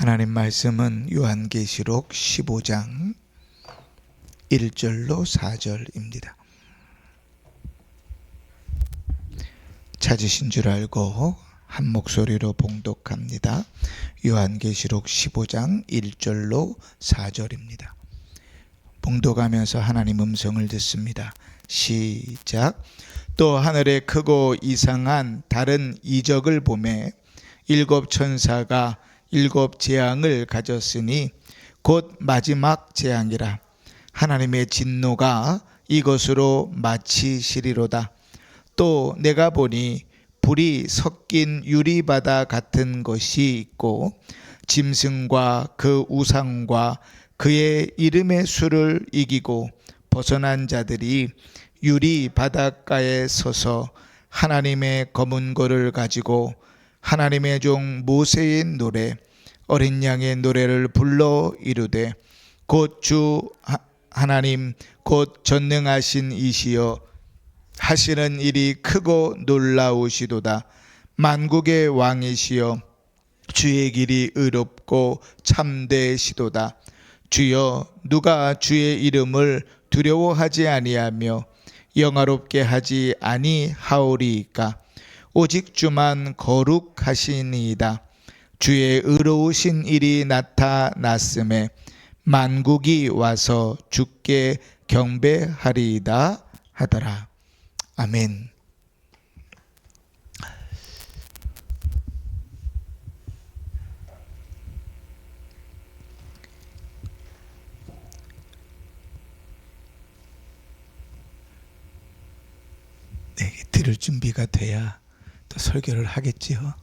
하나님 말씀은 요한계시록 15장 1절로 4절입니다. 찾으신 줄 알고 한 목소리로 봉독합니다. 요한계시록 15장 1절로 4절입니다. 봉독하면서 하나님 음성을 듣습니다. 시작. 또 하늘에 크고 이상한 다른 이적을 보매 일곱 천사가 일곱 재앙을 가졌으니 곧 마지막 재앙이라. 하나님의 진노가 이것으로 마치시리로다. 또 내가 보니 불이 섞인 유리바다 같은 것이 있고 짐승과 그 우상과 그의 이름의 수를 이기고 벗어난 자들이 유리 바닷가에 서서 하나님의 검은 고를 가지고 하나님의 종 모세의 노래 어린 양의 노래를 불러 이르되 곧 주 하나님 곧 전능하신 이시여 하시는 일이 크고 놀라우시도다. 만국의 왕이시여 주의 길이 의롭고 참되시도다. 주여 누가 주의 이름을 두려워하지 아니하며 영화롭게 하지 아니하오리이까. 오직 주만 거룩하시니이다. 주의 의로우신 일이 나타났음에 만국이 와서 주께 경배하리이다 하더라. 아멘. 네, 들을 준비가 돼야 또 설교를 하겠지요.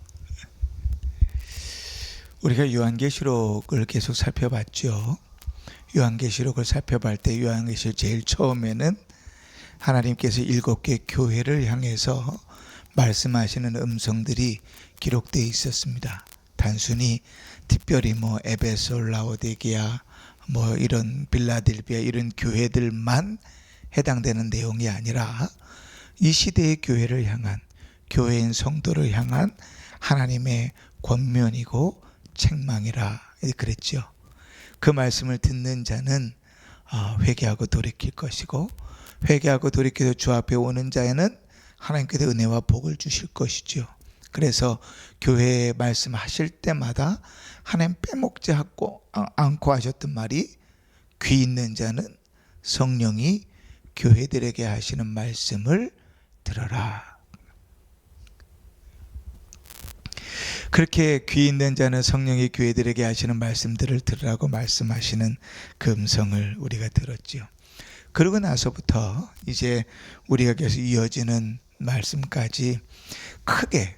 우리가 요한계시록을 계속 살펴봤죠. 요한계시록을 살펴볼 때 요한계시록 제일 처음에는 하나님께서 7개 교회를 향해서 말씀하시는 음성들이 기록되어 있었습니다. 단순히 특별히 에베소, 라오디게아, 이런 빌라델비아 이런 교회들만 해당되는 내용이 아니라 이 시대의 교회를 향한, 교회인 성도를 향한 하나님의 권면이고 책망이라 그랬죠. 그 말씀을 듣는 자는 회개하고 돌이킬 것이고, 회개하고 돌이켜서 주 앞에 오는 자에는 하나님께서 은혜와 복을 주실 것이죠. 그래서 교회에 말씀하실 때마다 하나님 빼먹지 않고 하셨던 말이, 귀 있는 자는 성령이 교회들에게 하시는 말씀을 들어라. 그렇게 귀 있는 자는 성령이 교회들에게 하시는 말씀들을 들으라고 말씀하시는 그 음성을 우리가 들었죠. 그러고 나서부터 이제 우리가 계속 이어지는 말씀까지 크게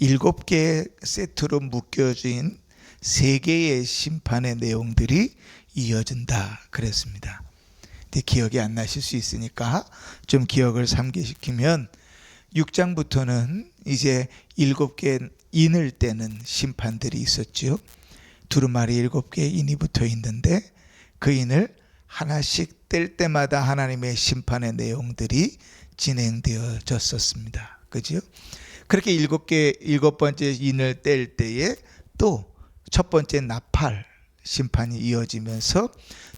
7개의 세트로 묶여진 3개의 심판의 내용들이 이어진다 그랬습니다. 근데 기억이 안 나실 수 있으니까 좀 기억을 상기시키면 6장부터는 이제 7개 인을 떼는 심판들이 있었죠. 두루마리 7개의 인이 붙어 있는데 그 인을 하나씩 뗄 때마다 하나님의 심판의 내용들이 진행되어졌었습니다. 그죠? 그렇게 7번째 인을 뗄 때에 또 첫 번째 나팔 심판이 이어지면서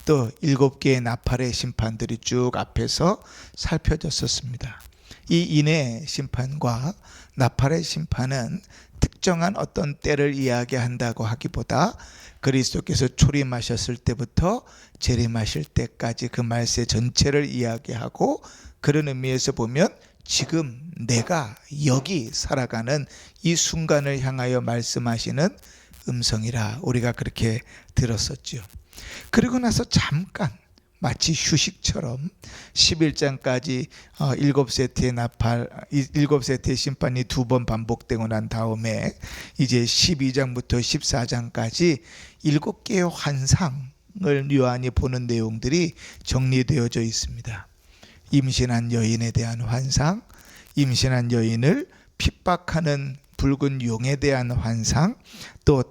또 7개의 나팔의 심판들이 쭉 앞에서 살펴졌었습니다. 이 인의 심판과 나팔의 심판은 특정한 어떤 때를 이야기한다고 하기보다 그리스도께서 초림하셨을 때부터 재림하실 때까지 그 말세 전체를 이야기하고, 그런 의미에서 보면 지금 내가 여기 살아가는 이 순간을 향하여 말씀하시는 음성이라 우리가 그렇게 들었었죠. 그리고 나서 잠깐 마치 휴식처럼 11장까지 7세트의 나팔, 7세트의 심판이 2번 반복되고 난 다음에 이제 12장부터 14장까지 7개의 환상을 요한이 보는 내용들이 정리되어져 있습니다. 임신한 여인에 대한 환상, 임신한 여인을 핍박하는 붉은 용에 대한 환상, 또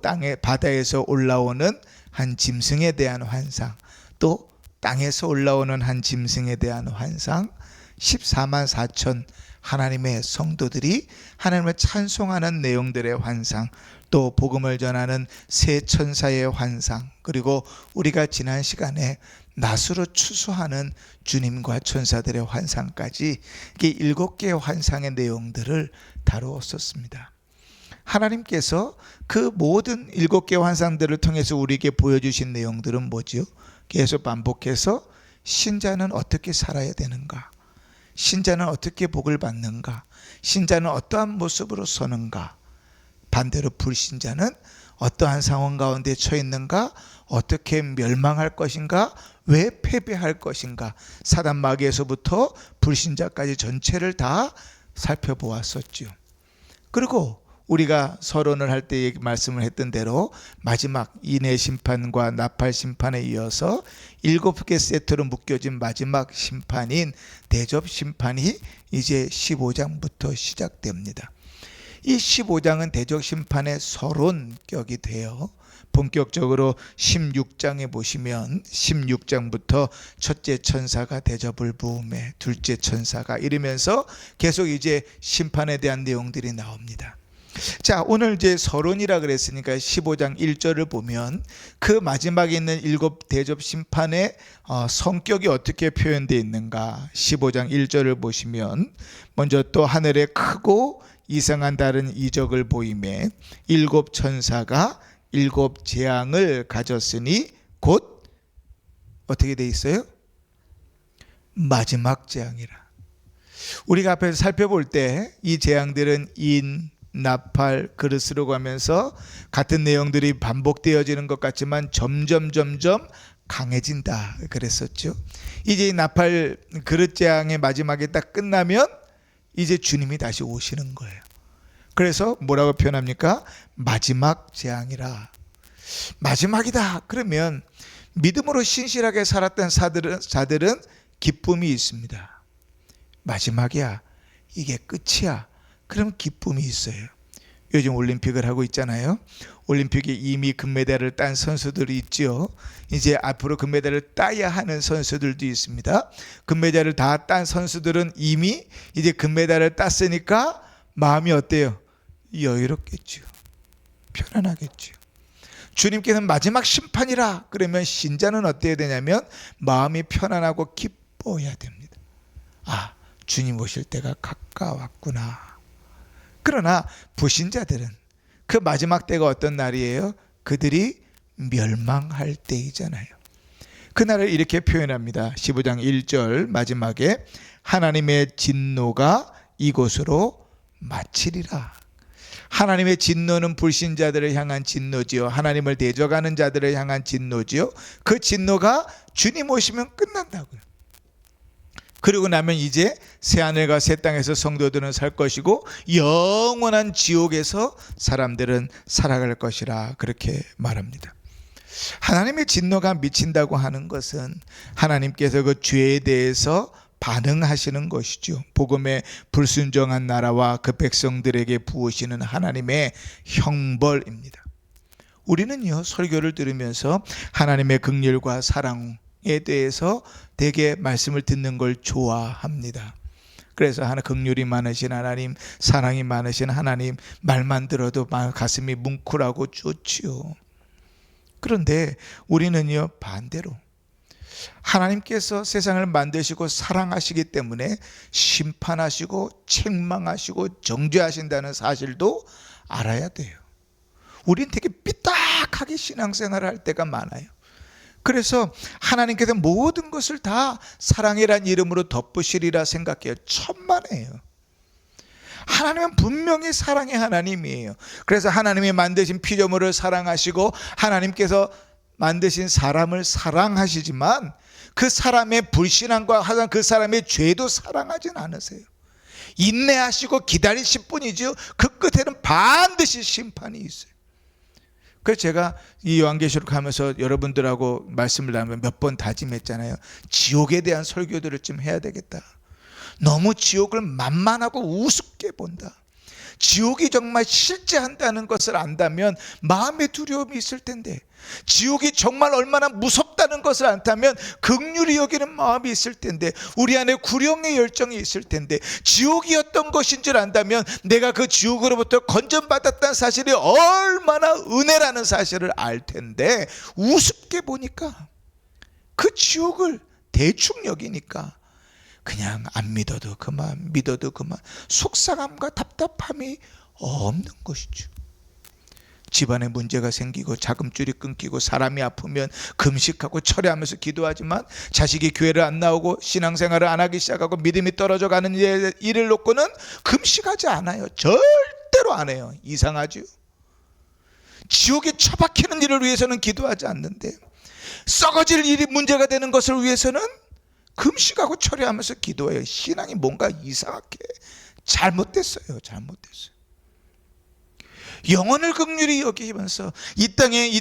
바다에서 올라오는 한 짐승에 대한 환상, 또 땅에서 올라오는 한 짐승에 대한 환상, 14만 4천 하나님의 성도들이 하나님을 찬송하는 내용들의 환상, 또 복음을 전하는 세 천사의 환상, 그리고 우리가 지난 시간에 낫으로 추수하는 주님과 천사들의 환상까지 이 7개의 환상의 내용들을 다루었었습니다. 하나님께서 그 모든 7개의 환상들을 통해서 우리에게 보여주신 내용들은 뭐죠? 계속 반복해서 신자는 어떻게 살아야 되는가? 신자는 어떻게 복을 받는가? 신자는 어떠한 모습으로 서는가? 반대로 불신자는 어떠한 상황 가운데 처해 있는가? 어떻게 멸망할 것인가? 왜 패배할 것인가? 사단 마귀에서부터 불신자까지 전체를 다 살펴보았었죠. 그리고 우리가 서론을 할 때 말씀을 했던 대로 마지막 인해 심판과 나팔 심판에 이어서 7개 세트로 묶여진 마지막 심판인 대접 심판이 이제 15장부터 시작됩니다. 이 15장은 대접 심판의 서론격이 돼요. 본격적으로 16장에 보시면 16장부터 첫째 천사가 대접을 부음해, 둘째 천사가 이러면서 계속 이제 심판에 대한 내용들이 나옵니다. 자, 오늘 이제 서론이라 그랬으니까 15장 1절을 보면 그 마지막에 있는 7 대접 심판의 성격이 어떻게 표현되어 있는가? 15장 1절을 보시면 먼저 또 하늘에 크고 이상한 다른 이적을 보이매 7 천사가 7 재앙을 가졌으니 곧 어떻게 돼 있어요? 마지막 재앙이라. 우리가 앞에서 살펴볼 때 이 재앙들은 인, 나팔, 그릇으로 가면서 같은 내용들이 반복되어지는 것 같지만 점점 강해진다 그랬었죠. 이제 나팔 그릇 재앙의 마지막에 딱 끝나면 이제 주님이 다시 오시는 거예요. 그래서 뭐라고 표현합니까? 마지막 재앙이라. 마지막이다 그러면 믿음으로 신실하게 살았던 자들은 기쁨이 있습니다. 마지막이야, 이게 끝이야, 그럼 기쁨이 있어요. 요즘 올림픽을 하고 있잖아요. 올림픽에 이미 금메달을 딴 선수들이 있죠. 이제 앞으로 금메달을 따야 하는 선수들도 있습니다. 금메달을 다 딴 선수들은 이미 이제 금메달을 땄으니까 마음이 어때요? 여유롭겠죠. 편안하겠죠. 주님께서는 마지막 심판이라 그러면 신자는 어때야 되냐면 마음이 편안하고 기뻐야 됩니다. 아, 주님 오실 때가 가까웠구나. 그러나 불신자들은 그 마지막 때가 어떤 날이에요? 그들이 멸망할 때이잖아요. 그날을 이렇게 표현합니다. 15장 1절 마지막에 하나님의 진노가 이곳으로 마치리라. 하나님의 진노는 불신자들을 향한 진노지요. 하나님을 대적하는 자들을 향한 진노지요. 그 진노가 주님 오시면 끝난다고요. 그리고 나면 이제 새하늘과 새 땅에서 성도들은 살 것이고 영원한 지옥에서 사람들은 살아갈 것이라 그렇게 말합니다. 하나님의 진노가 미친다고 하는 것은 하나님께서 그 죄에 대해서 반응하시는 것이죠. 복음에 불순종한 나라와 그 백성들에게 부으시는 하나님의 형벌입니다. 우리는요, 설교를 들으면서 하나님의 긍휼과 사랑에 대해서 되게 말씀을 듣는 걸 좋아합니다. 그래서 긍휼이 많으신 하나님, 사랑이 많으신 하나님 말만 들어도 가슴이 뭉클하고 좋지요. 그런데 우리는요, 반대로 하나님께서 세상을 만드시고 사랑하시기 때문에 심판하시고 책망하시고 정죄하신다는 사실도 알아야 돼요. 우린 되게 삐딱하게 신앙생활을 할 때가 많아요. 그래서 하나님께서 모든 것을 다 사랑이란 이름으로 덮으시리라 생각해요. 천만에요. 하나님은 분명히 사랑의 하나님이에요. 그래서 하나님이 만드신 피조물을 사랑하시고 하나님께서 만드신 사람을 사랑하시지만 그 사람의 불신앙과 그 사람의 죄도 사랑하진 않으세요. 인내하시고 기다리실 뿐이죠. 그 끝에는 반드시 심판이 있어요. 그래서 제가 이 요한계시록 하면서 여러분들하고 말씀을 나누면 몇 번 다짐했잖아요. 지옥에 대한 설교들을 좀 해야 되겠다. 너무 지옥을 만만하고 우습게 본다. 지옥이 정말 실제한다는 것을 안다면 마음의 두려움이 있을 텐데, 지옥이 정말 얼마나 무섭다는 것을 안다면 긍휼히 여기는 마음이 있을 텐데, 우리 안에 구령의 열정이 있을 텐데, 지옥이 어떤 것인 줄 안다면 내가 그 지옥으로부터 건전받았다는 사실이 얼마나 은혜라는 사실을 알 텐데, 우습게 보니까, 그 지옥을 대충 여기니까 그냥 안 믿어도 그만, 믿어도 그만, 속상함과 답답함이 없는 것이죠. 집안에 문제가 생기고 자금줄이 끊기고 사람이 아프면 금식하고 철회하면서 기도하지만, 자식이 교회를 안 나오고 신앙생활을 안 하기 시작하고 믿음이 떨어져 가는 일을 놓고는 금식하지 않아요. 절대로 안 해요. 이상하죠. 지옥에 처박히는 일을 위해서는 기도하지 않는데, 썩어질 일이 문제가 되는 것을 위해서는 금식하고 철회하면서 기도해요. 신앙이 뭔가 이상하게 잘못됐어요. 영혼을 긍휼히 여기면서 이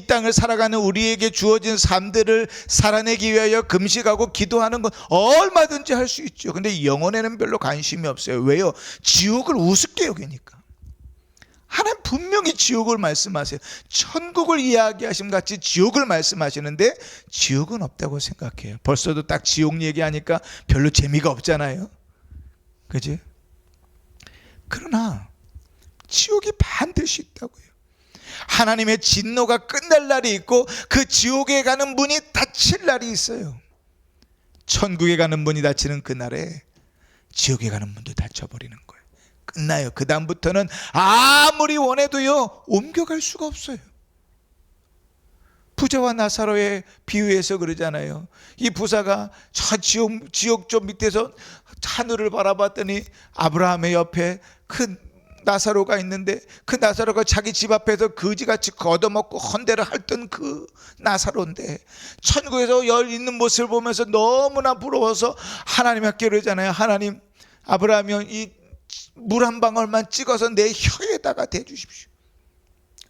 땅을 살아가는 우리에게 주어진 삶들을 살아내기 위하여 금식하고 기도하는 건 얼마든지 할 수 있죠. 근데 영혼에는 별로 관심이 없어요. 왜요? 지옥을 우습게 여기니까. 하나님 분명히 지옥을 말씀하세요. 천국을 이야기하심 같이 지옥을 말씀하시는데 지옥은 없다고 생각해요. 벌써도 딱 지옥 얘기하니까 별로 재미가 없잖아요. 그지? 그러나 지옥이 반드시 있다고요. 하나님의 진노가 끝날 날이 있고 그 지옥에 가는 문이 닫힐 날이 있어요. 천국에 가는 문이 닫히는 그날에 지옥에 가는 문도 닫혀버리는 거예요. 끝나요. 그 다음부터는 아무리 원해도요 옮겨갈 수가 없어요. 부자와 나사로의 비유에서 그러잖아요. 이 부자가 저 지옥 좀 밑에서 하늘을 바라봤더니 아브라함의 옆에 큰 나사로가 있는데, 그 나사로가 자기 집 앞에서 거지같이 걷어먹고 헌대를 핥던 그 나사로인데, 천국에서 열 있는 모습을 보면서 너무나 부러워서 하나님께 그러잖아요. 하나님, 아브라함이 이 물 한 방울만 찍어서 내 혀에다가 대주십시오.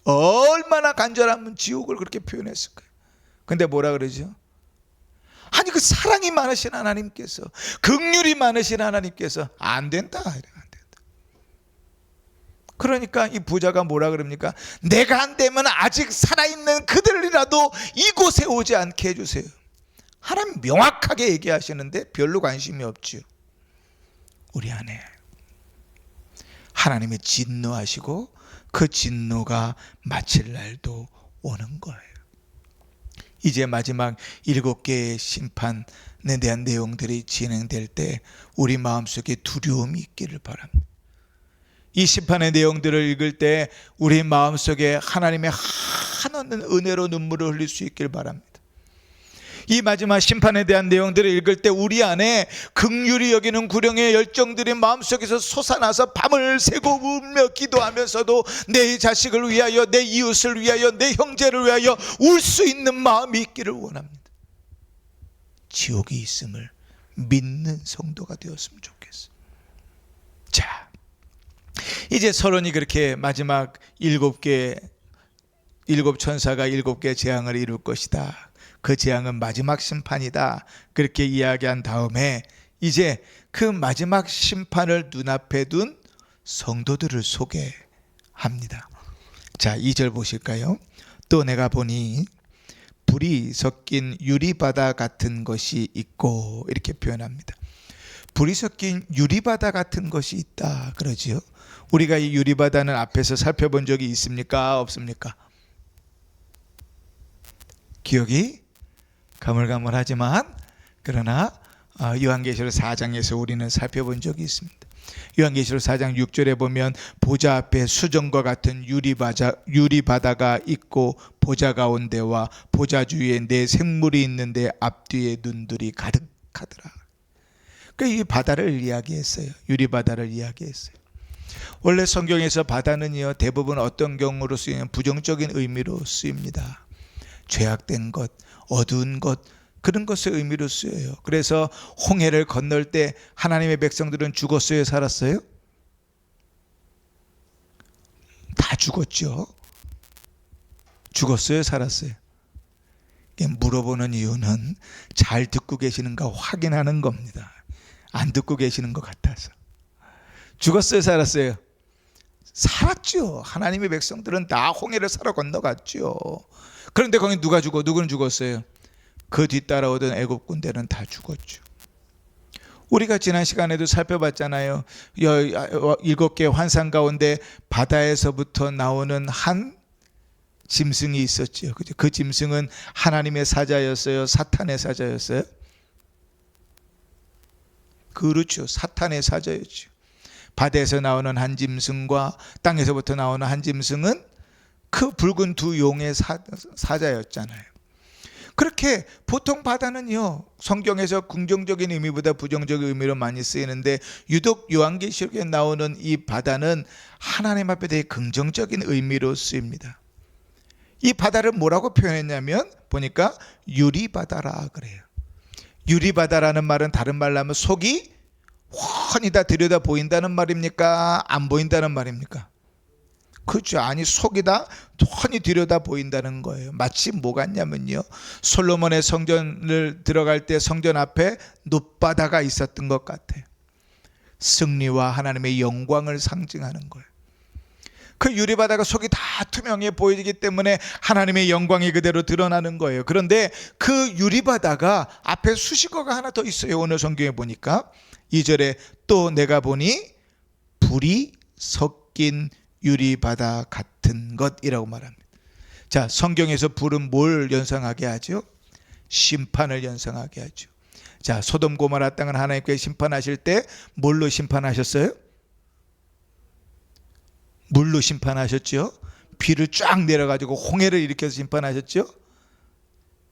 얼마나 간절하면 지옥을 그렇게 표현했을까요? 근데 뭐라 그러죠? 아니, 그 사랑이 많으신 하나님께서, 긍휼이 많으신 하나님께서 안 된다. 그러니까 이 부자가 뭐라 그럽니까? 내가 안 되면 아직 살아있는 그들이라도 이곳에 오지 않게 해주세요. 하나님 명확하게 얘기하시는데 별로 관심이 없죠. 우리 안에 하나님의 진노하시고 그 진노가 마칠 날도 오는 거예요. 이제 마지막 7개의 심판에 대한 내용들이 진행될 때 우리 마음속에 두려움이 있기를 바랍니다. 이 심판의 내용들을 읽을 때 우리 마음속에 하나님의 한없는 은혜로 눈물을 흘릴 수 있길 바랍니다. 이 마지막 심판에 대한 내용들을 읽을 때 우리 안에 긍휼히 여기는 구령의 열정들이 마음속에서 솟아나서 밤을 새고 울며 기도하면서도 내 자식을 위하여, 내 이웃을 위하여, 내 형제를 위하여 울 수 있는 마음이 있기를 원합니다. 지옥이 있음을 믿는 성도가 되었으면 좋겠어요. 자, 이제 서론이 그렇게 마지막 7개, 7천사가 7개 재앙을 이룰 것이다. 그 재앙은 마지막 심판이다. 그렇게 이야기한 다음에 이제 그 마지막 심판을 눈앞에 둔 성도들을 소개합니다. 자, 2절 보실까요? 또 내가 보니 불이 섞인 유리바다 같은 것이 있고, 이렇게 표현합니다. 불이 섞인 유리바다 같은 것이 있다 그러지요. 우리가 이 유리바다는 앞에서 살펴본 적이 있습니까? 없습니까? 기억이 가물가물하지만 그러나 요한계시록 4장에서 우리는 살펴본 적이 있습니다. 요한계시록 4장 6절에 보면 보좌 앞에 수정과 같은 유리바다가 있고 보좌 가운데와 보좌 주위에 네 생물이 있는데 앞뒤에 눈들이 가득하더라. 이 바다를 이야기했어요. 유리바다를 이야기했어요. 원래 성경에서 바다는요 대부분 어떤 경우로 쓰이냐면 부정적인 의미로 쓰입니다. 죄악된 것, 어두운 것, 그런 것의 의미로 쓰여요. 그래서 홍해를 건널 때 하나님의 백성들은 죽었어요, 살았어요? 다 죽었죠. 죽었어요, 살았어요? 물어보는 이유는 잘 듣고 계시는가 확인하는 겁니다. 안 듣고 계시는 것 같아서. 죽었어요, 살았어요? 살았죠. 하나님의 백성들은 다 홍해를 살아 건너갔죠. 그런데 거기 누가 죽어? 누구는 죽었어요? 그 뒤따라오던 애굽 군대는 다 죽었죠. 우리가 지난 시간에도 살펴봤잖아요. 7개의 환상 가운데 바다에서부터 나오는 한 짐승이 있었죠. 그 짐승은 하나님의 사자였어요? 사탄의 사자였어요? 그렇죠. 사탄의 사자였죠. 바다에서 나오는 한 짐승과 땅에서부터 나오는 한 짐승은 그 붉은 두 용의 사자였잖아요. 그렇게 보통 바다는요, 성경에서 긍정적인 의미보다 부정적인 의미로 많이 쓰이는데 유독 요한계시록에 나오는 이 바다는 하나님 앞에 대해 긍정적인 의미로 쓰입니다. 이 바다를 뭐라고 표현했냐면 보니까 유리바다라 그래요. 유리바다라는 말은 다른 말로 하면 속이 훤히 다 들여다 보인다는 말입니까? 안 보인다는 말입니까? 그렇죠. 아니, 속이 다 훤히 들여다 보인다는 거예요. 마치 뭐 같냐면요, 솔로몬의 성전을 들어갈 때 성전 앞에 놋바다가 있었던 것 같아요. 승리와 하나님의 영광을 상징하는 거예요. 그 유리바다가 속이 다 투명해 보이기 때문에 하나님의 영광이 그대로 드러나는 거예요. 그런데 그 유리바다가 앞에 수식어가 하나 더 있어요. 오늘 성경에 보니까 2절에 또 내가 보니 불이 섞인 유리바다 같은 것이라고 말합니다. 자, 성경에서 불은 뭘 연상하게 하죠? 심판을 연상하게 하죠. 자, 소돔 고모라 땅은 하나님께 심판하실 때 뭘로 심판하셨어요? 물로 심판하셨죠. 비를 쫙 내려가지고 홍해를 일으켜서 심판하셨죠.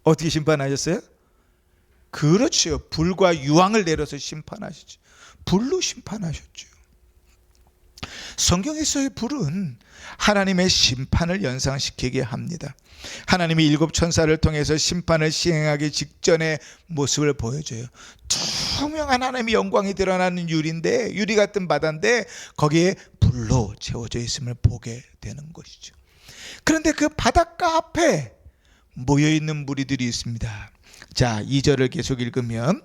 어떻게 심판하셨어요? 그렇죠. 불과 유황을 내려서 심판하셨죠. 불로 심판하셨죠. 성경에서의 불은 하나님의 심판을 연상시키게 합니다. 하나님이 7 천사를 통해서 심판을 시행하기 직전의 모습을 보여줘요. 투명한 하나님의 영광이 드러나는 유리인데, 유리 같은 바다인데 거기에 불로 채워져 있음을 보게 되는 것이죠. 그런데 그 바닷가 앞에 모여있는 무리들이 있습니다. 자, 2절을 계속 읽으면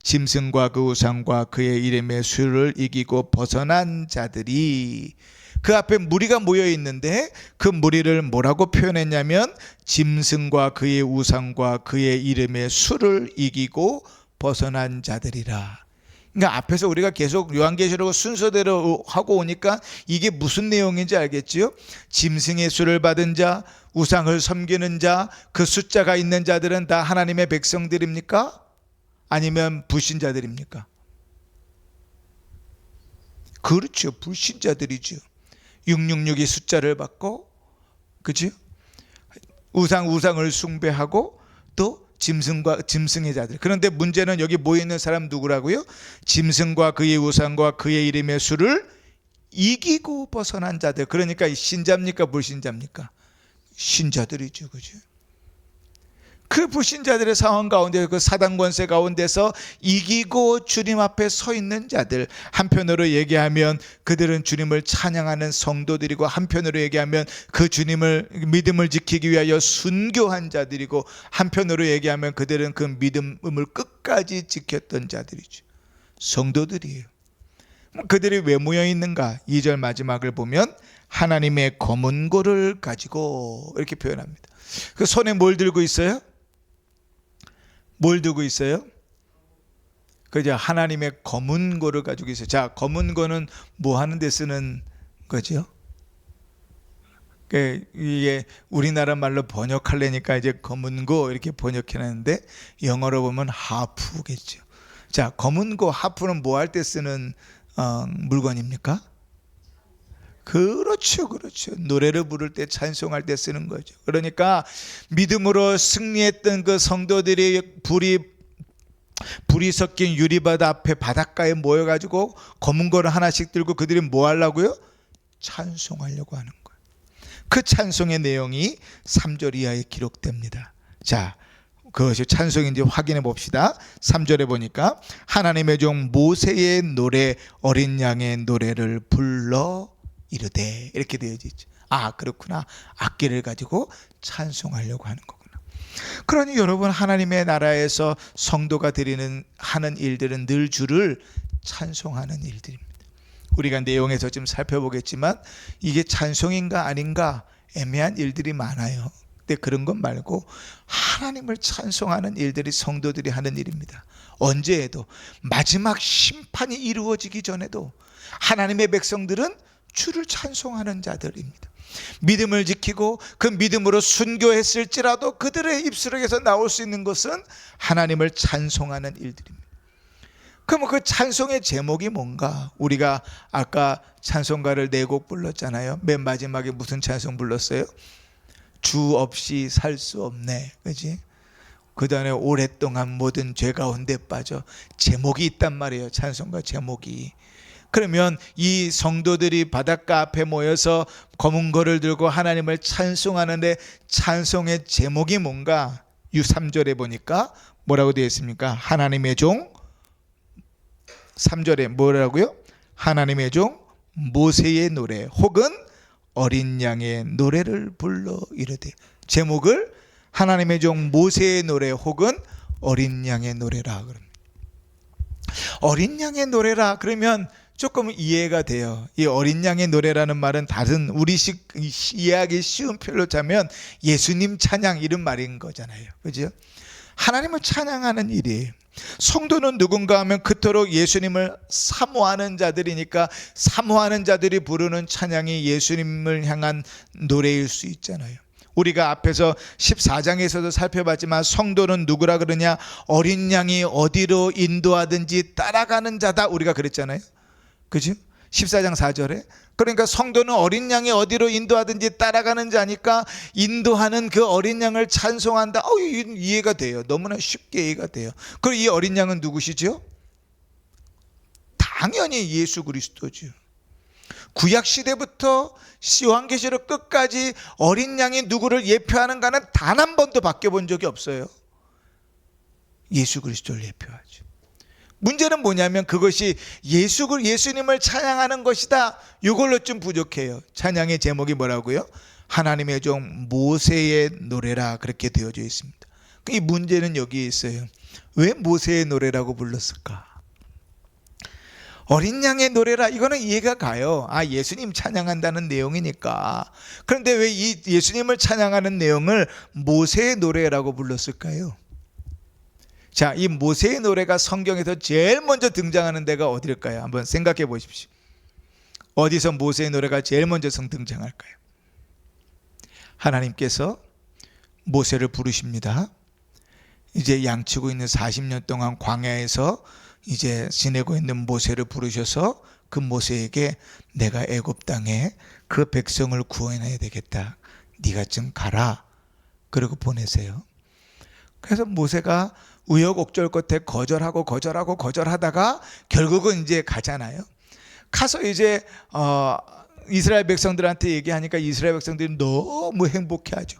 짐승과 그 우상과 그의 이름의 수를 이기고 벗어난 자들이, 그 앞에 무리가 모여 있는데 그 무리를 뭐라고 표현했냐면 짐승과 그의 우상과 그의 이름의 수를 이기고 벗어난 자들이라. 그러니까 앞에서 우리가 계속 요한계시록 순서대로 하고 오니까 이게 무슨 내용인지 알겠지요? 짐승의 수를 받은 자, 우상을 섬기는 자, 그 숫자가 있는 자들은 다 하나님의 백성들입니까? 아니면 불신자들입니까? 그렇죠. 불신자들이죠. 666이 숫자를 받고, 그죠? 우상을 숭배하고 또 짐승의 자들. 그런데 문제는 여기 모여 있는 사람 누구라고요? 짐승과 그의 우상과 그의 이름의 수를 이기고 벗어난 자들. 그러니까 신자입니까? 불신자입니까? 신자들이죠. 그죠? 그 불신자들의 상황 가운데, 그 사단 권세 가운데서 이기고 주님 앞에 서 있는 자들, 한편으로 얘기하면 그들은 주님을 찬양하는 성도들이고, 한편으로 얘기하면 그 주님을 믿음을 지키기 위하여 순교한 자들이고, 한편으로 얘기하면 그들은 그 믿음을 끝까지 지켰던 자들이죠. 성도들이에요. 그들이 왜 모여 있는가? 2절 마지막을 보면 하나님의 검은 고를 가지고, 이렇게 표현합니다. 그 손에 뭘 들고 있어요? 뭘 들고 있어요? 그죠? 하나님의 검은 고를 가지고 있어요. 자, 검은 고는 뭐 하는 데 쓰는 거죠? 이게 우리나라 말로 번역하려니까 이제 검은 고 이렇게 번역해놨는데 영어로 보면 하프겠죠. 자, 검은 고, 하프는 뭐 할 때 쓰는 물건입니까? 그렇죠, 그렇죠. 노래를 부를 때, 찬송할 때 쓰는 거죠. 그러니까 믿음으로 승리했던 그 성도들이 불이 섞인 유리바다 앞에 바닷가에 모여가지고 검은 거를 하나씩 들고 그들이 뭐 하려고요? 찬송하려고 하는 거예요. 그 찬송의 내용이 3절 이하에 기록됩니다. 자, 그것이 찬송인지 확인해 봅시다. 3절에 보니까 하나님의 종 모세의 노래, 어린 양의 노래를 불러 이르되, 이렇게 되어져 있죠. 아, 그렇구나. 악기를 가지고 찬송하려고 하는 거구나. 그러니 여러분, 하나님의 나라에서 성도가 하는 일들은 늘 주를 찬송하는 일들입니다. 우리가 내용에서 좀 살펴보겠지만 이게 찬송인가 아닌가 애매한 일들이 많아요. 근데 그런 것 말고 하나님을 찬송하는 일들이 성도들이 하는 일입니다. 언제에도 마지막 심판이 이루어지기 전에도 하나님의 백성들은 주를 찬송하는 자들입니다. 믿음을 지키고 그 믿음으로 순교했을지라도 그들의 입술에서 나올 수 있는 것은 하나님을 찬송하는 일들입니다. 그럼 그 찬송의 제목이 뭔가? 우리가 아까 찬송가를 4곡 불렀잖아요. 맨 마지막에 무슨 찬송 불렀어요? 주 없이 살 수 없네, 그지? 그 다음에 오랫동안 모든 죄 가운데 빠져. 제목이 있단 말이에요, 찬송가 제목이. 그러면 이 성도들이 바닷가 앞에 모여서 검은 거를 들고 하나님을 찬송하는데 찬송의 제목이 뭔가? 3절에 보니까 뭐라고 되어 있습니까? 하나님의 종 3절에 뭐라고요? 하나님의 종 모세의 노래 혹은 어린 양의 노래를 불러 이르되. 제목을 하나님의 종 모세의 노래 혹은 어린 양의 노래라 그럽니다. 어린 양의 노래라 그러면 조금 이해가 돼요. 이 어린 양의 노래라는 말은 다른 우리식 이해하기 쉬운 표현로 짜면 예수님 찬양 이런 말인 거잖아요. 그죠? 하나님을 찬양하는 일이에요. 성도는 누군가 하면 그토록 예수님을 사모하는 자들이니까 사모하는 자들이 부르는 찬양이 예수님을 향한 노래일 수 있잖아요. 우리가 앞에서 14장에서도 살펴봤지만 성도는 누구라 그러냐? 어린 양이 어디로 인도하든지 따라가는 자다 우리가 그랬잖아요. 그죠? 14장 4절에. 그러니까 성도는 어린 양이 어디로 인도하든지 따라가는 자니까 인도하는 그 어린 양을 찬송한다. 이해가 돼요. 너무나 쉽게 이해가 돼요. 그리고 이 어린 양은 누구시죠? 당연히 예수 그리스도죠. 구약 시대부터 요한계시록 끝까지 어린 양이 누구를 예표하는가는 단 한 번도 바뀌어 본 적이 없어요. 예수 그리스도를 예표하죠. 문제는 뭐냐면 그것이 예수님을 찬양하는 것이다. 이걸로 좀 부족해요. 찬양의 제목이 뭐라고요? 하나님의 종 모세의 노래라 그렇게 되어져 있습니다. 이 문제는 여기에 있어요. 왜 모세의 노래라고 불렀을까? 어린 양의 노래라 이거는 이해가 가요. 예수님 찬양한다는 내용이니까. 그런데 왜 이 예수님을 찬양하는 내용을 모세의 노래라고 불렀을까요? 자, 이 모세의 노래가 성경에서 제일 먼저 등장하는 데가 어디일까요? 한번 생각해 보십시오. 어디서 모세의 노래가 제일 먼저 등장할까요? 하나님께서 모세를 부르십니다. 이제 양치고 있는 40년 동안 광야에서 이제 지내고 있는 모세를 부르셔서 그 모세에게 내가 애굽 땅에 그 백성을 구원해야 되겠다. 네가 좀 가라. 그리고 보내세요. 그래서 모세가 우여곡절 끝에 거절하다가 결국은 이제 가잖아요. 가서 이제 이스라엘 백성들한테 얘기하니까 이스라엘 백성들이 너무 행복해하죠.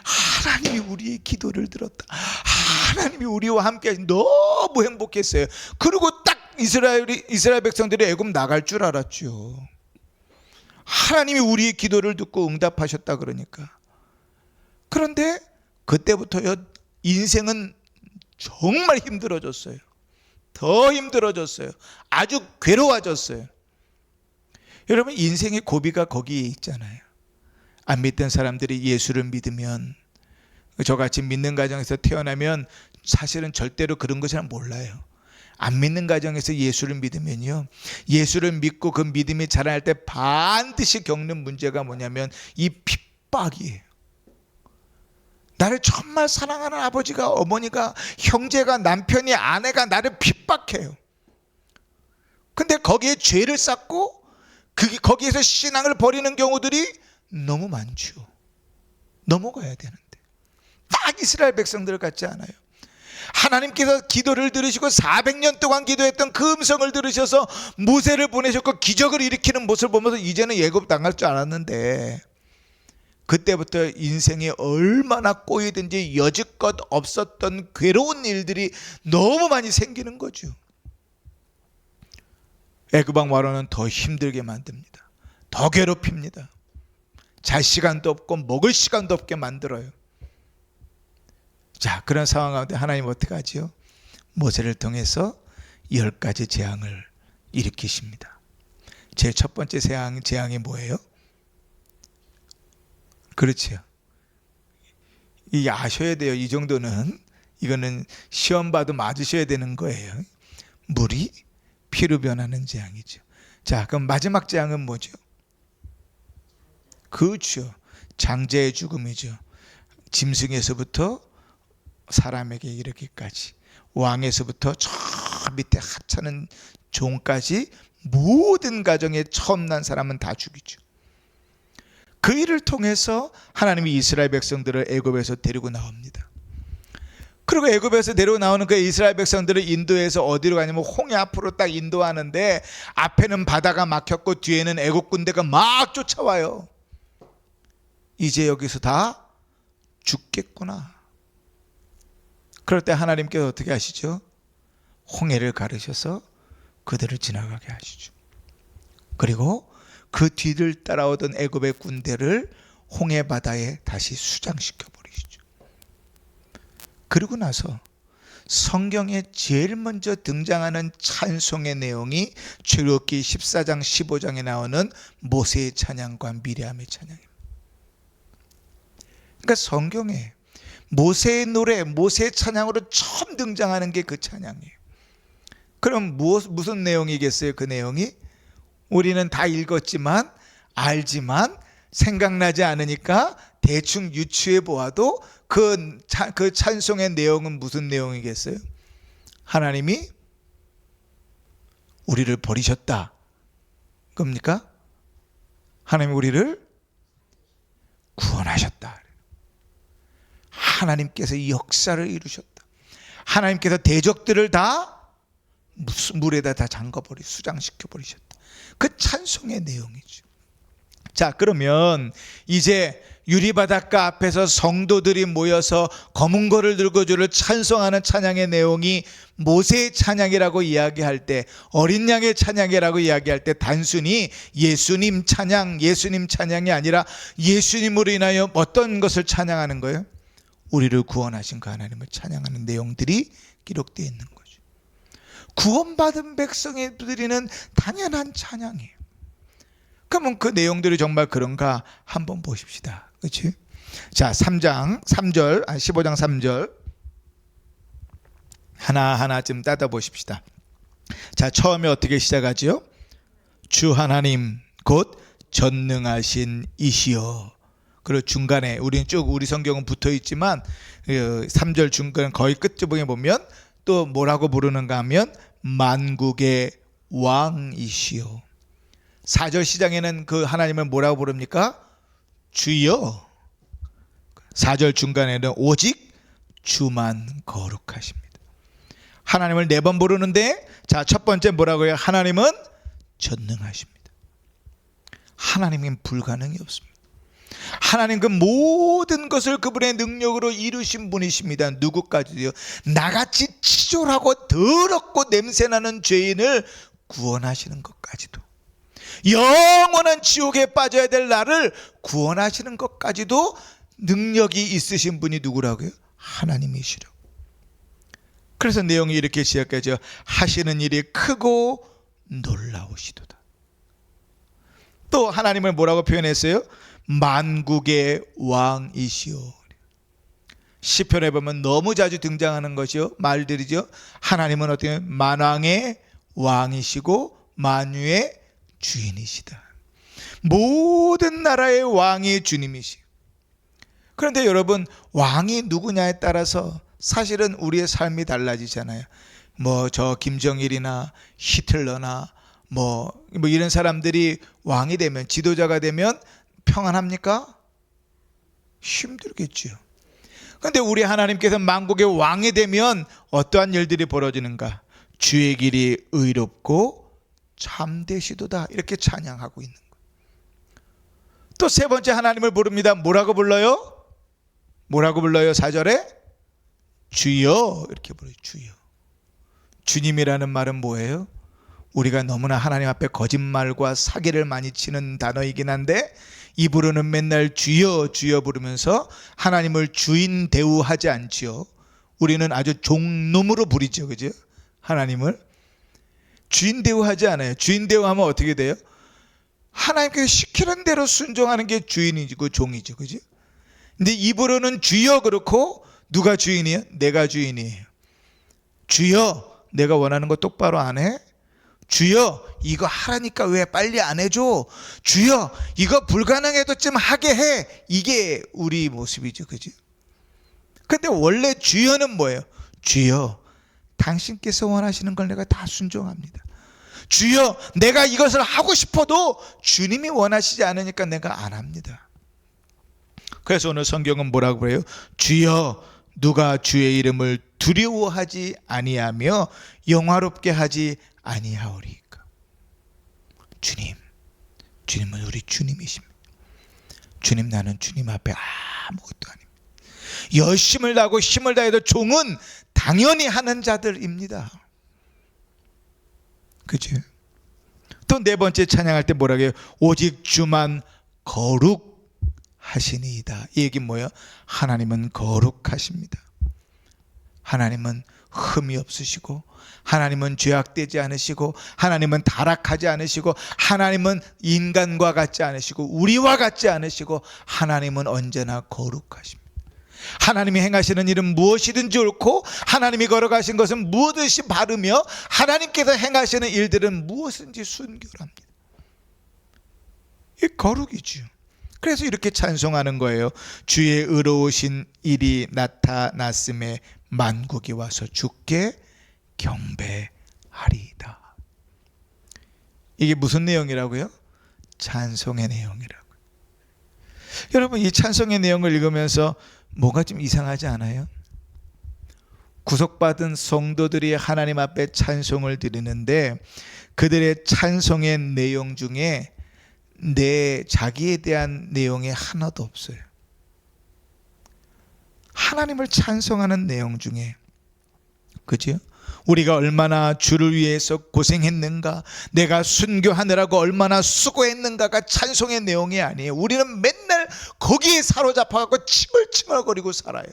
하나님이 우리의 기도를 들었다. 하나님이 우리와 함께 하신 너무 행복했어요. 그리고 딱 이스라엘 백성들이 애굽 나갈 줄 알았죠. 하나님이 우리의 기도를 듣고 응답하셨다 그러니까. 그런데 그때부터요 인생은 정말 힘들어졌어요. 더 힘들어졌어요. 아주 괴로워졌어요. 여러분 인생의 고비가 거기에 있잖아요. 안 믿던 사람들이 예수를 믿으면 저같이 믿는 가정에서 태어나면 사실은 절대로 그런 것을 몰라요. 안 믿는 가정에서 예수를 믿으면요, 예수를 믿고 그 믿음이 자라날 때 반드시 겪는 문제가 뭐냐면 이 핍박이에요. 나를 정말 사랑하는 아버지가, 어머니가, 형제가, 남편이, 아내가 나를 핍박해요. 근데 거기에 죄를 쌓고 거기에서 신앙을 버리는 경우들이 너무 많죠. 넘어가야 되는데 딱 이스라엘 백성들 같지 않아요? 하나님께서 기도를 들으시고 400년 동안 기도했던 그 음성을 들으셔서 모세를 보내셨고 기적을 일으키는 모습을 보면서 이제는 예굽 당할 줄 알았는데, 그때부터 인생이 얼마나 꼬이든지 여지껏 없었던 괴로운 일들이 너무 많이 생기는 거죠. 애굽왕 바로는 더 힘들게 만듭니다. 더 괴롭힙니다. 잘 시간도 없고 먹을 시간도 없게 만들어요. 자, 그런 상황 가운데 하나님 어떻게 하지요? 모세를 통해서 10가지 재앙을 일으키십니다. 제 첫 번째 재앙이 뭐예요? 그렇죠. 이 아셔야 돼요. 이 정도는 이거는 시험 봐도 맞으셔야 되는 거예요. 물이 피로 변하는 재앙이죠. 자, 그럼 마지막 재앙은 뭐죠? 그렇죠. 장자의 죽음이죠. 짐승에서부터 사람에게 이르기까지, 왕에서부터 저 밑에 하찮은 종까지 모든 가정에 처음 난 사람은 다 죽이죠. 그 일을 통해서 하나님이 이스라엘 백성들을 애굽에서 데리고 나옵니다. 그리고 애굽에서 데리고 나오는 그 이스라엘 백성들을 인도해서 어디로 가냐면 홍해 앞으로 딱 인도하는데, 앞에는 바다가 막혔고 뒤에는 애굽 군대가 막 쫓아와요. 이제 여기서 다 죽겠구나. 그럴 때 하나님께서 어떻게 하시죠? 홍해를 가르셔서 그들을 지나가게 하시죠. 그리고 그 뒤를 따라오던 애굽의 군대를 홍해 바다에 다시 수장시켜 버리시죠. 그리고 나서 성경에 제일 먼저 등장하는 찬송의 내용이 출애굽기 14장 15장에 나오는 모세의 찬양과 미리암의 찬양입니다. 그러니까 성경에 모세의 노래, 모세의 찬양으로 처음 등장하는 게 그 찬양이에요. 그럼 무슨 내용이겠어요? 그 내용이 우리는 다 읽었지만 알지만 생각나지 않으니까 대충 유추해 보아도 그 찬송의 내용은 무슨 내용이겠어요? 하나님이 우리를 버리셨다 겁니까? 하나님이 우리를 구원하셨다. 하나님께서 역사를 이루셨다. 하나님께서 대적들을 다 물에다 다 잠가버리, 수장시켜버리셨다. 그 찬송의 내용이죠. 자, 그러면 이제 유리바닷가 앞에서 성도들이 모여서 검은 거를 들고 주를 찬송하는 찬양의 내용이 모세의 찬양이라고 이야기할 때, 어린 양의 찬양이라고 이야기할 때 단순히 예수님 찬양이 아니라 예수님으로 인하여 어떤 것을 찬양하는 거예요? 우리를 구원하신 그 하나님을 찬양하는 내용들이 기록되어 있는 거죠. 구원받은 백성이 드리는 당연한 찬양이에요. 그러면 그 내용들이 정말 그런가 한번 보십시다. 그렇지? 자, 15장 3절 하나하나 좀 따다 보십시다. 자, 처음에 어떻게 시작하죠? 주 하나님 곧 전능하신 이시여. 그리고 중간에 우리는 쭉 우리 성경은 붙어 있지만 3절 중간 거의 끝부분에 보면 또 뭐라고 부르는가 하면 만국의 왕이시여. 4절 시장에는 그 하나님을 뭐라고 부릅니까? 주여. 4절 중간에는 오직 주만 거룩하십니다. 하나님을 4번 부르는데, 자, 첫 번째 뭐라고 해요? 하나님은 전능하십니다. 하나님은 불가능이 없습니다. 하나님 그 모든 것을 그분의 능력으로 이루신 분이십니다. 누구까지요? 나같이 치졸하고 더럽고 냄새나는 죄인을 구원하시는 것까지도, 영원한 지옥에 빠져야 될 나를 구원하시는 것까지도 능력이 있으신 분이 누구라고요? 하나님이시라고. 그래서 내용이 이렇게 시작하죠. 하시는 일이 크고 놀라우시도다. 또 하나님을 뭐라고 표현했어요? 만국의 왕이시오. 시편에 보면 너무 자주 등장하는 것이요, 말들이죠. 하나님은 어떻게 만왕의 왕이시고 만유의 주인이시다. 모든 나라의 왕이 주님이시. 그런데 여러분, 왕이 누구냐에 따라서 사실은 우리의 삶이 달라지잖아요. 뭐 저 김정일이나 히틀러나 뭐 이런 사람들이 왕이 되면, 지도자가 되면 평안합니까? 힘들겠죠. 그런데 우리 하나님께서 만국의 왕이 되면 어떠한 일들이 벌어지는가? 주의 길이 의롭고 참되시도다, 이렇게 찬양하고 있는 거예요. 또 세 번째 하나님을 부릅니다. 뭐라고 불러요? 4절에 주여, 이렇게 불러요. 주여. 주님이라는 말은 뭐예요? 우리가 너무나 하나님 앞에 거짓말과 사기를 많이 치는 단어이긴 한데, 입으로는 맨날 주여 주여 부르면서 하나님을 주인 대우하지 않지요. 우리는 아주 종놈으로 부리죠. 그죠? 하나님을 주인 대우하지 않아요. 주인 대우하면 어떻게 돼요? 하나님께서 시키는 대로 순종하는 게 주인이고 종이죠, 그죠? 근데 입으로는 주여 그렇고 누가 주인이에요? 내가 주인이에요. 주여, 내가 원하는 거 똑바로 안 해? 주여, 이거 하라니까 왜 빨리 안 해줘? 주여, 이거 불가능해도 좀 하게 해. 이게 우리 모습이죠, 그죠? 근데 원래 주여는 뭐예요? 주여, 당신께서 원하시는 걸 내가 다 순종합니다. 주여, 내가 이것을 하고 싶어도 주님이 원하시지 않으니까 내가 안 합니다. 그래서 오늘 성경은 뭐라고 그래요? 주여, 누가 주의 이름을 두려워하지 아니하며 영화롭게 하지 아니하오리까. 주님은 우리 주님이십니다. 주님, 나는 주님 앞에 아무것도 아닙니다. 열심을 다하고 힘을 다해도 종은 당연히 하는 자들입니다. 그죠? 또 네 번째 찬양할 때 뭐라고 해요? 오직 주만 거룩하시니이다. 이 얘기는 뭐예요? 하나님은 거룩하십니다. 하나님은 흠이 없으시고, 하나님은 죄악되지 않으시고, 하나님은 타락하지 않으시고, 하나님은 인간과 같지 않으시고, 우리와 같지 않으시고, 하나님은 언제나 거룩하십니다. 하나님이 행하시는 일은 무엇이든지 옳고, 하나님이 걸어가신 것은 무엇이든지 바르며, 하나님께서 행하시는 일들은 무엇인지 순결합니다. 이 거룩이죠. 그래서 이렇게 찬송하는 거예요. 주의 의로우신 일이 나타났음에 만국이 와서 주께 경배하리이다. 이게 무슨 내용이라고요? 찬송의 내용이라고요. 여러분, 이 찬송의 내용을 읽으면서 뭐가 좀 이상하지 않아요? 구속받은 성도들이 하나님 앞에 찬송을 드리는데 그들의 찬송의 내용 중에 내 자기에 대한 내용이 하나도 없어요. 하나님을 찬송하는 내용 중에, 그죠? 우리가 얼마나 주를 위해서 고생했는가, 내가 순교하느라고 얼마나 수고했는가가 찬송의 내용이 아니에요. 우리는 맨날 거기에 사로잡혀갖고 칭얼칭얼거리고 살아요.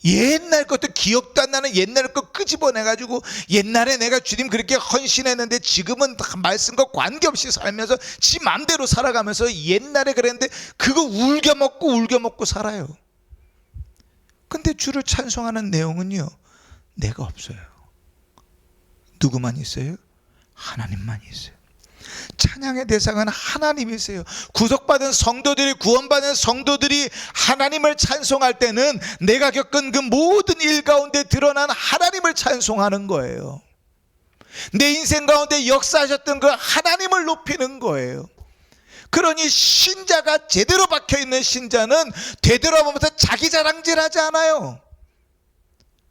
옛날 것도 기억도 안 나는 옛날 거 끄집어내가지고, 옛날에 내가 주님 그렇게 헌신했는데 지금은 말씀과 관계없이 살면서 지 맘대로 살아가면서 옛날에 그랬는데 그거 울겨먹고 살아요. 근데 주를 찬송하는 내용은요, 내가 없어요. 누구만 있어요? 하나님만 있어요. 찬양의 대상은 하나님이세요. 구속받은 성도들이, 구원받은 성도들이 하나님을 찬송할 때는 내가 겪은 그 모든 일 가운데 드러난 하나님을 찬송하는 거예요. 내 인생 가운데 역사하셨던 그 하나님을 높이는 거예요. 그러니 신자가 제대로 박혀있는 신자는 되돌아보면서 자기 자랑질하지 않아요.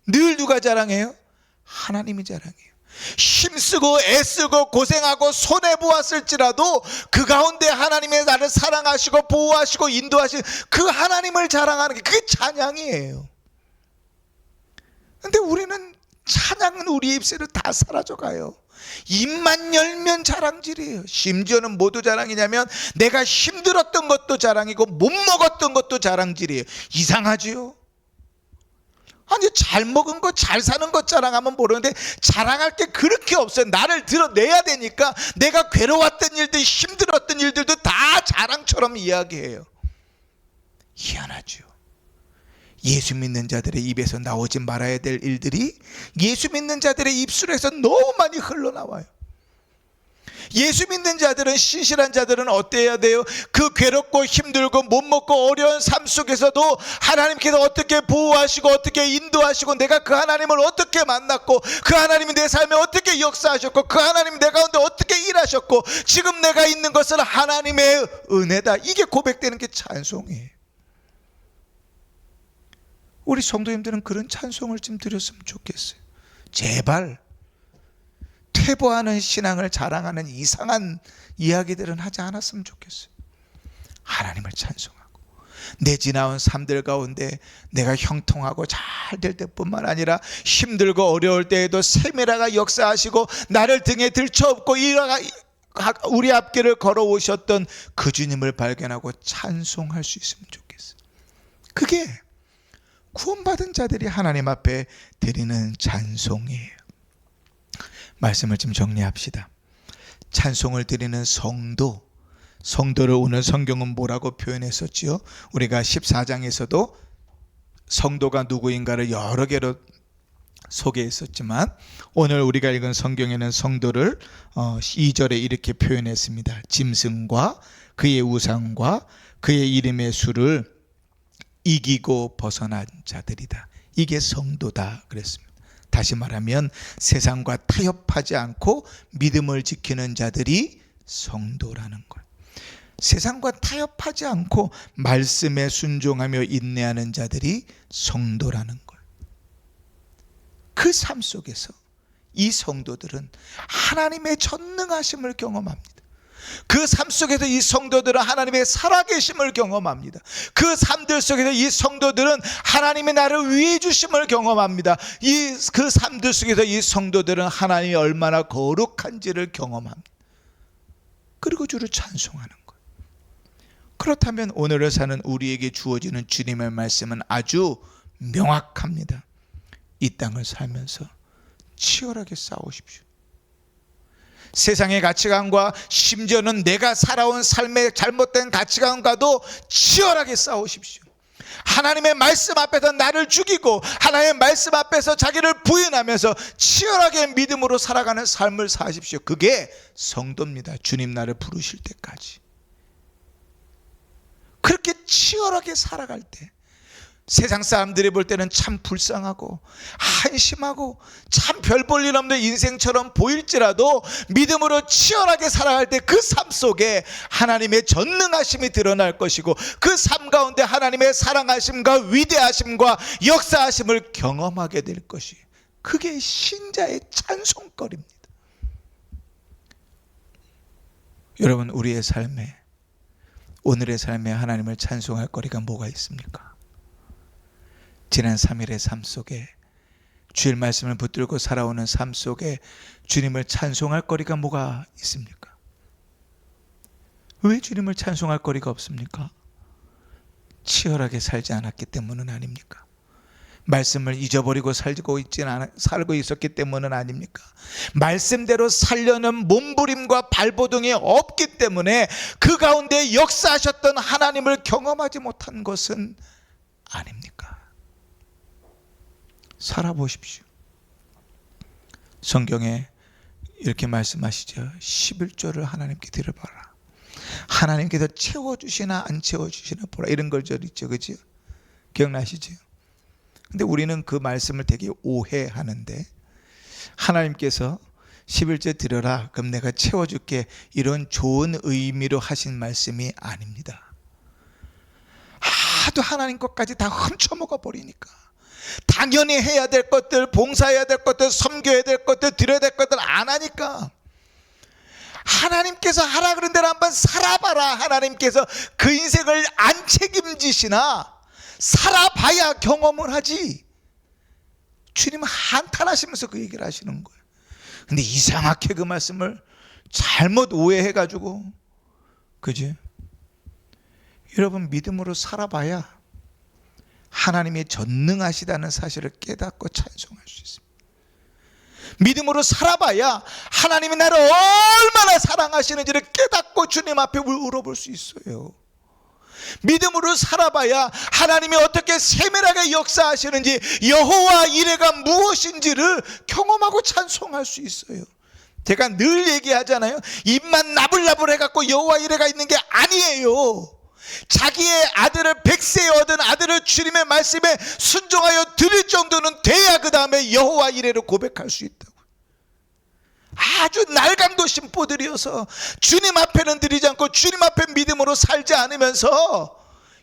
늘 누가 자랑해요? 하나님이 자랑해요. 힘쓰고 애쓰고 고생하고 손해보았을지라도 그 가운데 하나님의 나를 사랑하시고 보호하시고 인도하시는 그 하나님을 자랑하는 게 그게 찬양이에요. 근데 우리는 찬양은 우리 입술을 다 사라져가요. 입만 열면 자랑질이에요. 심지어는 뭐도 자랑이냐면 내가 힘들었던 것도 자랑이고 못 먹었던 것도 자랑질이에요. 이상하지요? 아니, 잘 먹은 거, 잘 사는 것 자랑하면 모르는데 자랑할 게 그렇게 없어요. 나를 드러내야 되니까 내가 괴로웠던 일들, 힘들었던 일들도 다 자랑처럼 이야기해요. 희한하죠. 예수 믿는 자들의 입에서 나오지 말아야 될 일들이 예수 믿는 자들의 입술에서 너무 많이 흘러나와요. 예수 믿는 자들은, 신실한 자들은 어때야 돼요? 그 괴롭고 힘들고 못 먹고 어려운 삶 속에서도 하나님께서 어떻게 보호하시고 어떻게 인도하시고 내가 그 하나님을 어떻게 만났고 그 하나님이 내 삶에 어떻게 역사하셨고 그 하나님이 내 가운데 어떻게 일하셨고 지금 내가 있는 것은 하나님의 은혜다. 이게 고백되는 게 찬송이에요. 우리 성도님들은 그런 찬송을 좀 드렸으면 좋겠어요. 제발 퇴보하는 신앙을 자랑하는 이상한 이야기들은 하지 않았으면 좋겠어요. 하나님을 찬송하고 내 지나온 삶들 가운데 내가 형통하고 잘 될 때뿐만 아니라 힘들고 어려울 때에도 세미라가 역사하시고 나를 등에 들쳐업고 우리 앞길을 걸어오셨던 그 주님을 발견하고 찬송할 수 있으면 좋겠어요. 그게 구원받은 자들이 하나님 앞에 드리는 찬송이에요. 말씀을 좀 정리합시다. 찬송을 드리는 성도를 오늘 성경은 뭐라고 표현했었지요? 우리가 14장에서도 성도가 누구인가를 여러 개로 소개했었지만 오늘 우리가 읽은 성경에는 성도를 2절에 이렇게 표현했습니다. 짐승과 그의 우상과 그의 이름의 수를 이기고 벗어난 자들이다. 이게 성도다 그랬습니다. 다시 말하면 세상과 타협하지 않고 믿음을 지키는 자들이 성도라는 거예요. 세상과 타협하지 않고 말씀에 순종하며 인내하는 자들이 성도라는 거예요. 그 삶 속에서 이 성도들은 하나님의 전능하심을 경험합니다. 그 삶 속에서 이 성도들은 하나님의 살아계심을 경험합니다. 그 삶들 속에서 이 성도들은 하나님의 나를 위해 주심을 경험합니다. 그 삶들 속에서 이 성도들은 하나님이 얼마나 거룩한지를 경험합니다. 그리고 주를 찬송하는 거예요. 그렇다면 오늘을 사는 우리에게 주어지는 주님의 말씀은 아주 명확합니다. 이 땅을 살면서 치열하게 싸우십시오. 세상의 가치관과 심지어는 내가 살아온 삶의 잘못된 가치관과도 치열하게 싸우십시오. 하나님의 말씀 앞에서 나를 죽이고 하나님의 말씀 앞에서 자기를 부인하면서 치열하게 믿음으로 살아가는 삶을 사십시오. 그게 성도입니다. 주님 나를 부르실 때까지. 그렇게 치열하게 살아갈 때 세상 사람들이 볼 때는 참 불쌍하고 한심하고 참 별 볼 일 없는 인생처럼 보일지라도 믿음으로 치열하게 살아갈 때 그 삶 속에 하나님의 전능하심이 드러날 것이고 그 삶 가운데 하나님의 사랑하심과 위대하심과 역사하심을 경험하게 될 것이, 그게 신자의 찬송거리입니다. 여러분, 우리의 삶에, 오늘의 삶에 하나님을 찬송할 거리가 뭐가 있습니까? 지난 3일의 삶 속에, 주일 말씀을 붙들고 살아오는 삶 속에 주님을 찬송할 거리가 뭐가 있습니까? 왜 주님을 찬송할 거리가 없습니까? 치열하게 살지 않았기 때문은 아닙니까? 말씀을 잊어버리고 살고 있었기 때문은 아닙니까? 말씀대로 살려는 몸부림과 발버둥이 없기 때문에 그 가운데 역사하셨던 하나님을 경험하지 못한 것은 아닙니까? 살아보십시오. 성경에 이렇게 말씀하시죠. 11조를 하나님께 드려봐라. 하나님께서 채워주시나 안 채워주시나 보라. 이런 걸 있죠. 그죠? 기억나시죠? 근데 우리는 그 말씀을 되게 오해하는데, 하나님께서 11조 드려라 그럼 내가 채워줄게, 이런 좋은 의미로 하신 말씀이 아닙니다. 하도 하나님 것까지 다 훔쳐먹어 버리니까 당연히 해야 될 것들, 봉사해야 될 것들, 섬겨야 될 것들, 드려야 될 것들 안 하니까, 하나님께서 하라 그런 대로 한번 살아봐라. 하나님께서 그 인생을 안 책임지시나 살아봐야 경험을 하지. 주님은 한탄하시면서 그 얘기를 하시는 거예요. 근데 이상하게 그 말씀을 잘못 오해해가지고, 그지? 여러분, 믿음으로 살아봐야 하나님이 전능하시다는 사실을 깨닫고 찬송할 수 있습니다. 믿음으로 살아봐야 하나님이 나를 얼마나 사랑하시는지를 깨닫고 주님 앞에 울어볼 수 있어요. 믿음으로 살아봐야 하나님이 어떻게 세밀하게 역사하시는지, 여호와 이레가 무엇인지를 경험하고 찬송할 수 있어요. 제가 늘 얘기하잖아요. 입만 나불나불 해갖고 여호와 이레가 있는 게 아니에요. 자기의 아들을, 백세에 얻은 아들을 주님의 말씀에 순종하여 드릴 정도는 돼야 그 다음에 여호와 이레를 고백할 수 있다고. 아주 날강도 심보들이어서 주님 앞에는 드리지 않고 주님 앞에 믿음으로 살지 않으면서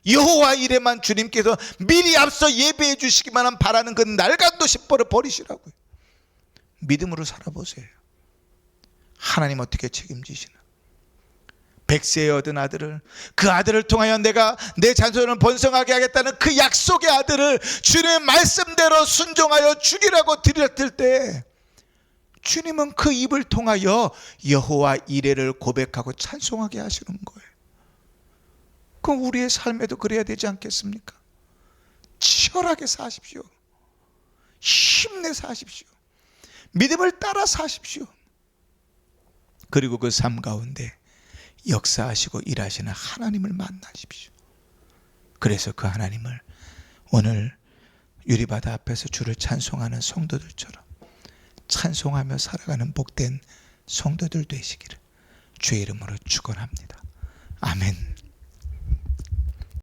여호와 이레만 주님께서 미리 앞서 예배해 주시기만 바라는 그 날강도 심보를 버리시라고요. 믿음으로 살아보세요. 하나님 어떻게 책임지시나. 백세에 얻은 아들을, 그 아들을 통하여 내가 내 자손을 번성하게 하겠다는 그 약속의 아들을 주님의 말씀대로 순종하여 죽이라고 드렸을 때, 주님은 그 입을 통하여 여호와 이레를 고백하고 찬송하게 하시는 거예요. 그럼 우리의 삶에도 그래야 되지 않겠습니까? 치열하게 사십시오. 힘내 사십시오. 믿음을 따라 사십시오. 그리고 그 삶 가운데 역사하시고 일하시는 하나님을 만나십시오. 그래서 그 하나님을 오늘 유리바다 앞에서 주를 찬송하는 성도들처럼 찬송하며 살아가는 복된 성도들 되시기를 주의 이름으로 축원합니다. 아멘.